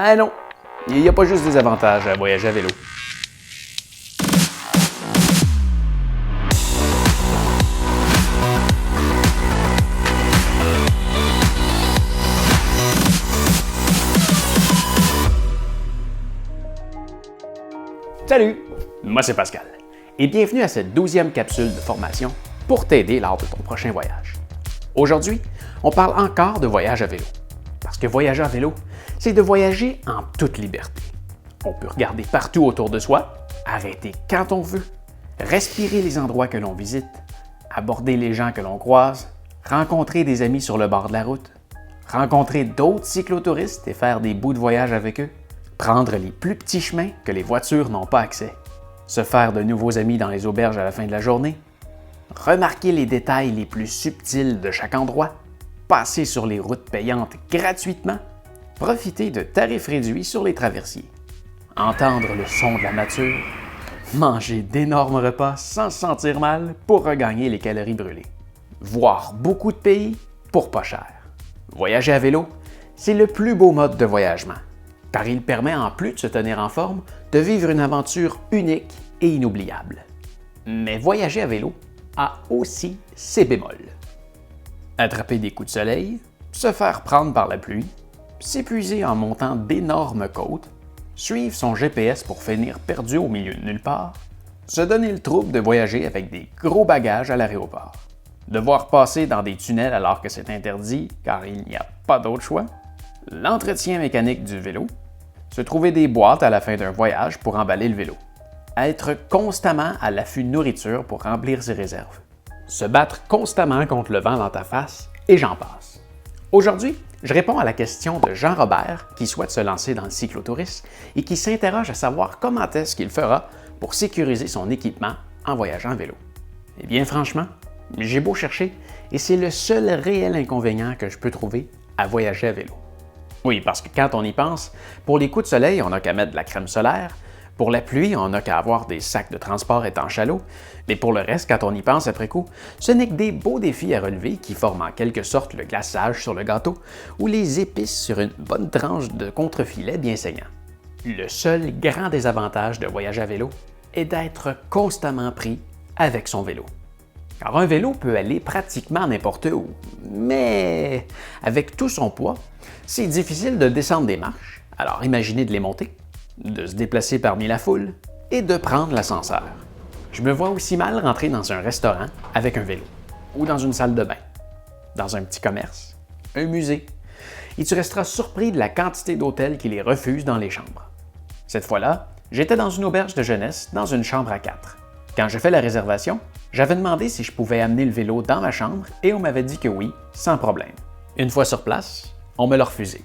Ben non, il n'y a pas juste des avantages à voyager à vélo. Salut, moi c'est Pascal et bienvenue à cette 12e capsule de formation pour t'aider lors de ton prochain voyage. Aujourd'hui, on parle encore de voyage à vélo. Parce que voyager à vélo, c'est de voyager en toute liberté. On peut regarder partout autour de soi, arrêter quand on veut, respirer les endroits que l'on visite, aborder les gens que l'on croise, rencontrer des amis sur le bord de la route, rencontrer d'autres cyclotouristes et faire des bouts de voyage avec eux, prendre les plus petits chemins que les voitures n'ont pas accès, se faire de nouveaux amis dans les auberges à la fin de la journée, remarquer les détails les plus subtils de chaque endroit, passer sur les routes payantes gratuitement, profiter de tarifs réduits sur les traversiers, entendre le son de la nature, manger d'énormes repas sans se sentir mal pour regagner les calories brûlées, voir beaucoup de pays pour pas cher. Voyager à vélo, c'est le plus beau mode de voyagement, car il permet en plus de se tenir en forme, de vivre une aventure unique et inoubliable. Mais voyager à vélo a aussi ses bémols. Attraper des coups de soleil, se faire prendre par la pluie, s'épuiser en montant d'énormes côtes, suivre son GPS pour finir perdu au milieu de nulle part, se donner le trouble de voyager avec des gros bagages à l'aéroport, devoir passer dans des tunnels alors que c'est interdit car il n'y a pas d'autre choix, l'entretien mécanique du vélo, se trouver des boîtes à la fin d'un voyage pour emballer le vélo, être constamment à l'affût de nourriture pour remplir ses réserves, se battre constamment contre le vent dans ta face, et j'en passe. Aujourd'hui, je réponds à la question de Jean-Robert qui souhaite se lancer dans le cyclotourisme et qui s'interroge à savoir comment est-ce qu'il fera pour sécuriser son équipement en voyageant à vélo. Eh bien franchement, j'ai beau chercher et c'est le seul réel inconvénient que je peux trouver à voyager à vélo. Oui, parce que quand on y pense, pour les coups de soleil, on n'a qu'à mettre de la crème solaire. Pour la pluie, on n'a qu'à avoir des sacs de transport étanches à l'eau. Mais pour le reste, quand on y pense après coup, ce n'est que des beaux défis à relever qui forment en quelque sorte le glaçage sur le gâteau ou les épices sur une bonne tranche de contrefilet bien saignant. Le seul grand désavantage de voyager à vélo est d'être constamment pris avec son vélo. Car un vélo peut aller pratiquement n'importe où, mais avec tout son poids, c'est difficile de descendre des marches, alors imaginez de les monter, de se déplacer parmi la foule et de prendre l'ascenseur. Je me vois aussi mal rentrer dans un restaurant avec un vélo, ou dans une salle de bain, dans un petit commerce, un musée, et tu resteras surpris de la quantité d'hôtels qui les refusent dans les chambres. Cette fois-là, j'étais dans une auberge de jeunesse, dans une chambre à 4. Quand j'ai fait la réservation, j'avais demandé si je pouvais amener le vélo dans ma chambre et on m'avait dit que oui, sans problème. Une fois sur place, on me l'a refusé,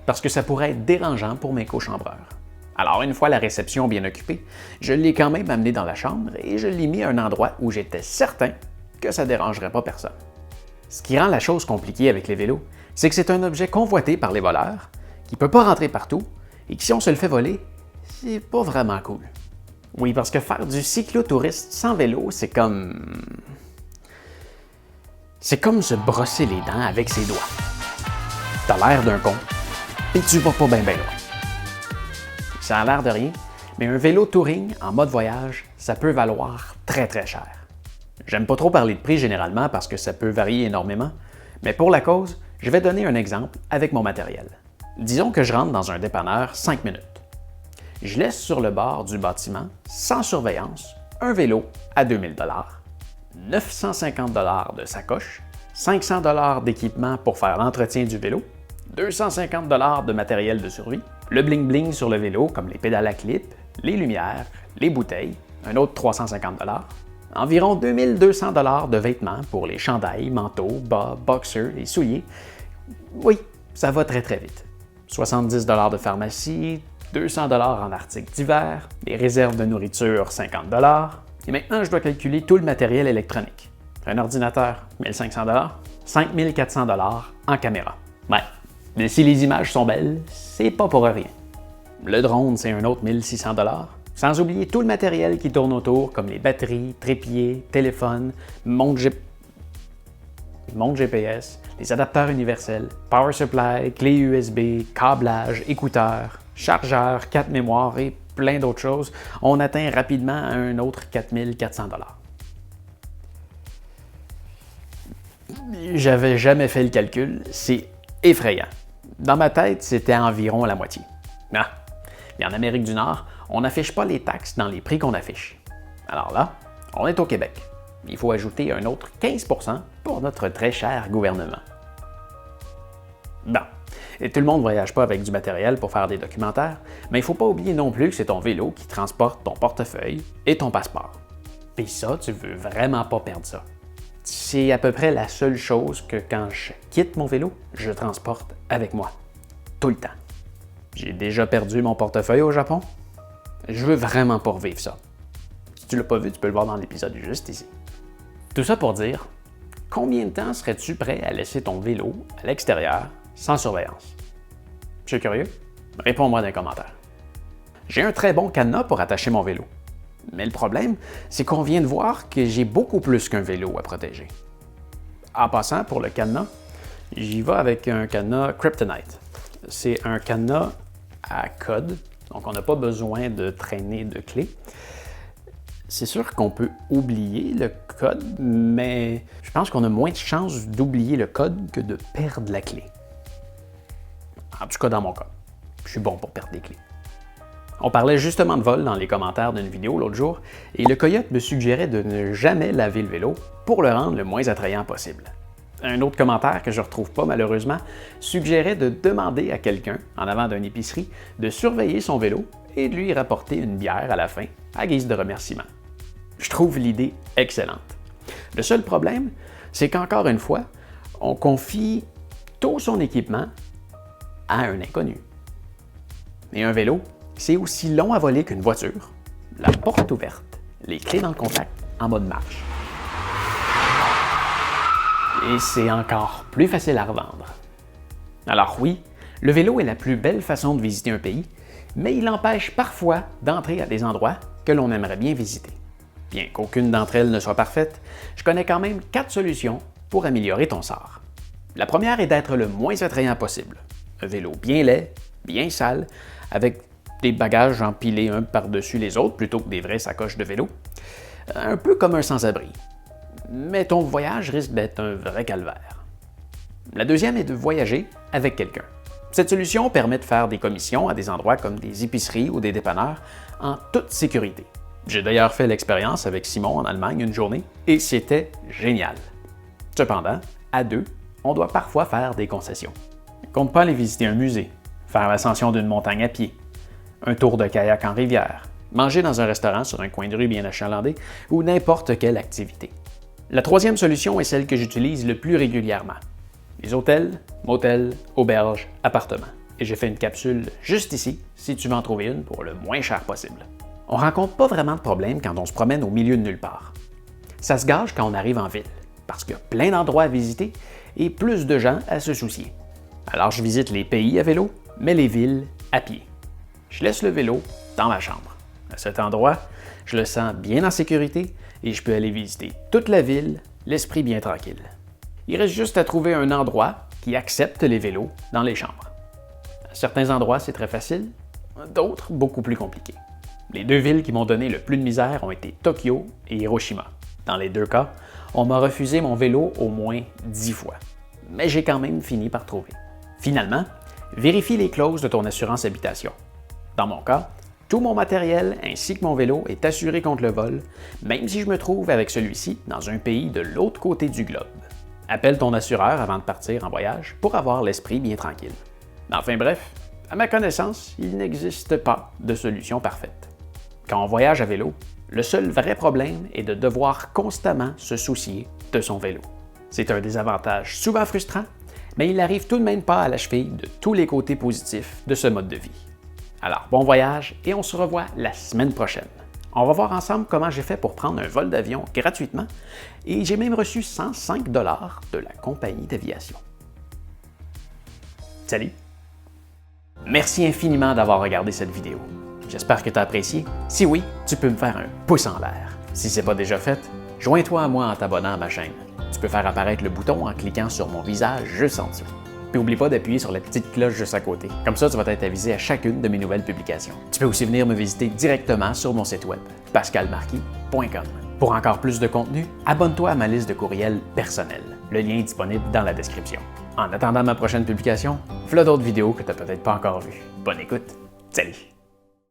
parce que ça pourrait être dérangeant pour mes cochambreurs. Alors, une fois la réception bien occupée, je l'ai quand même amené dans la chambre et je l'ai mis à un endroit où j'étais certain que ça ne dérangerait pas personne. Ce qui rend la chose compliquée avec les vélos, c'est que c'est un objet convoité par les voleurs, qui ne peut pas rentrer partout et que si on se le fait voler, c'est pas vraiment cool. Oui, parce que faire du cyclotouriste sans vélo, c'est comme se brosser les dents avec ses doigts. T'as l'air d'un con, et tu vas pas bien loin. Ça a l'air de rien, mais un vélo touring en mode voyage, ça peut valoir très cher. J'aime pas trop parler de prix généralement parce que ça peut varier énormément, mais pour la cause, je vais donner un exemple avec mon matériel. Disons que je rentre dans un dépanneur 5 minutes. Je laisse sur le bord du bâtiment, sans surveillance, un vélo à 2000 $, 950 $ de sacoche, 500 $ d'équipement pour faire l'entretien du vélo, 250 $ de matériel de survie, le bling-bling sur le vélo comme les pédales à clip, les lumières, les bouteilles, un autre 350 $, environ 2200 $ de vêtements pour les chandails, manteaux, bas, boxers et souliers. Oui, ça va très vite. 70 $ de pharmacie, 200 $ en articles d'hiver, les réserves de nourriture 50 $, et maintenant je dois calculer tout le matériel électronique. Un ordinateur, 1500 $, 5400 $ en caméra. Ouais, mais si les images sont belles, c'est pas pour rien. Le drone, c'est un autre 1600 $, sans oublier tout le matériel qui tourne autour, comme les batteries, trépieds, téléphones, montre GPS, les adapteurs universels, power supply, clé USB, câblage, écouteurs. chargeur, carte mémoire et plein d'autres choses, on atteint rapidement un autre 4 400 $. J'avais jamais fait le calcul, c'est effrayant. Dans ma tête, c'était environ la moitié. Ah, et en Amérique du Nord, on n'affiche pas les taxes dans les prix qu'on affiche. Alors là, on est au Québec. Il faut ajouter un autre 15 % pour notre très cher gouvernement. Bon, et tout le monde ne voyage pas avec du matériel pour faire des documentaires, mais il ne faut pas oublier non plus que c'est ton vélo qui transporte ton portefeuille et ton passeport. Puis ça, tu veux vraiment pas perdre ça. C'est à peu près la seule chose que quand je quitte mon vélo, je transporte avec moi. Tout le temps. J'ai déjà perdu mon portefeuille au Japon. Je veux vraiment pas revivre ça. Si tu l'as pas vu, tu peux le voir dans l'épisode juste ici. Tout ça pour dire, combien de temps serais-tu prêt à laisser ton vélo à l'extérieur sans surveillance? Je suis curieux? Réponds-moi dans les commentaires. J'ai un très bon cadenas pour attacher mon vélo. Mais le problème, c'est qu'on vient de voir que j'ai beaucoup plus qu'un vélo à protéger. En passant, pour le cadenas, j'y vais avec un cadenas Kryptonite. C'est un cadenas à code, donc on n'a pas besoin de traîner de clé. C'est sûr qu'on peut oublier le code, mais je pense qu'on a moins de chances d'oublier le code que de perdre la clé. En tout cas, dans mon cas, je suis bon pour perdre des clés. On parlait justement de vol dans les commentaires d'une vidéo l'autre jour, et le coyote me suggérait de ne jamais laver le vélo pour le rendre le moins attrayant possible. Un autre commentaire que je ne retrouve pas malheureusement suggérait de demander à quelqu'un, en avant d'une épicerie, de surveiller son vélo et de lui rapporter une bière à la fin, à guise de remerciement. Je trouve l'idée excellente. Le seul problème, c'est qu'encore une fois, on confie tout son équipement à un inconnu. Et un vélo, c'est aussi long à voler qu'une voiture. La porte ouverte, les clés dans le contact en mode marche. Et c'est encore plus facile à revendre. Alors oui, le vélo est la plus belle façon de visiter un pays, mais il empêche parfois d'entrer à des endroits que l'on aimerait bien visiter. Bien qu'aucune d'entre elles ne soit parfaite, je connais quand même 4 solutions pour améliorer ton sort. La première est d'être le moins attrayant possible. Un vélo bien laid, bien sale, avec des bagages empilés un par-dessus les autres plutôt que des vraies sacoches de vélo. Un peu comme un sans-abri. Mais ton voyage risque d'être un vrai calvaire. La deuxième est de voyager avec quelqu'un. Cette solution permet de faire des commissions à des endroits comme des épiceries ou des dépanneurs en toute sécurité. J'ai d'ailleurs fait l'expérience avec Simon en Allemagne une journée et c'était génial. Cependant, à deux, on doit parfois faire des concessions. Compte pas aller visiter un musée, faire l'ascension d'une montagne à pied, un tour de kayak en rivière, manger dans un restaurant sur un coin de rue bien achalandé ou n'importe quelle activité. La troisième solution est celle que j'utilise le plus régulièrement. Les hôtels, motels, auberges, appartements. Et j'ai fait une capsule juste ici, si tu veux en trouver une pour le moins cher possible. On rencontre pas vraiment de problème quand on se promène au milieu de nulle part. Ça se gage quand on arrive en ville, parce qu'il y a plein d'endroits à visiter et plus de gens à se soucier. Alors je visite les pays à vélo, mais les villes à pied. Je laisse le vélo dans ma chambre. À cet endroit, je le sens bien en sécurité et je peux aller visiter toute la ville, l'esprit bien tranquille. Il reste juste à trouver un endroit qui accepte les vélos dans les chambres. À certains endroits, c'est très facile, d'autres beaucoup plus compliqués. Les deux villes qui m'ont donné le plus de misère ont été Tokyo et Hiroshima. Dans les deux cas, on m'a refusé mon vélo au moins 10 fois. Mais j'ai quand même fini par trouver. Finalement, vérifie les clauses de ton assurance habitation. Dans mon cas, tout mon matériel ainsi que mon vélo est assuré contre le vol, même si je me trouve avec celui-ci dans un pays de l'autre côté du globe. Appelle ton assureur avant de partir en voyage pour avoir l'esprit bien tranquille. Enfin bref, à ma connaissance, il n'existe pas de solution parfaite. Quand on voyage à vélo, le seul vrai problème est de devoir constamment se soucier de son vélo. C'est un désavantage souvent frustrant, mais il n'arrive tout de même pas à la cheville de tous les côtés positifs de ce mode de vie. Alors, bon voyage et on se revoit la semaine prochaine. On va voir ensemble comment j'ai fait pour prendre un vol d'avion gratuitement et j'ai même reçu 105 $ de la compagnie d'aviation. Salut! Merci infiniment d'avoir regardé cette vidéo. J'espère que tu as apprécié. Si oui, tu peux me faire un pouce en l'air. Si ce n'est pas déjà fait, joins-toi à moi en t'abonnant à ma chaîne. Tu peux faire apparaître le bouton en cliquant sur mon visage juste en dessous. Puis n'oublie pas d'appuyer sur la petite cloche juste à côté. Comme ça, tu vas être avisé à chacune de mes nouvelles publications. Tu peux aussi venir me visiter directement sur mon site web, pascalmarquis.com. Pour encore plus de contenu, abonne-toi à ma liste de courriels personnels. Le lien est disponible dans la description. En attendant ma prochaine publication, voilà d'autres vidéos que tu n'as peut-être pas encore vues. Bonne écoute! Salut!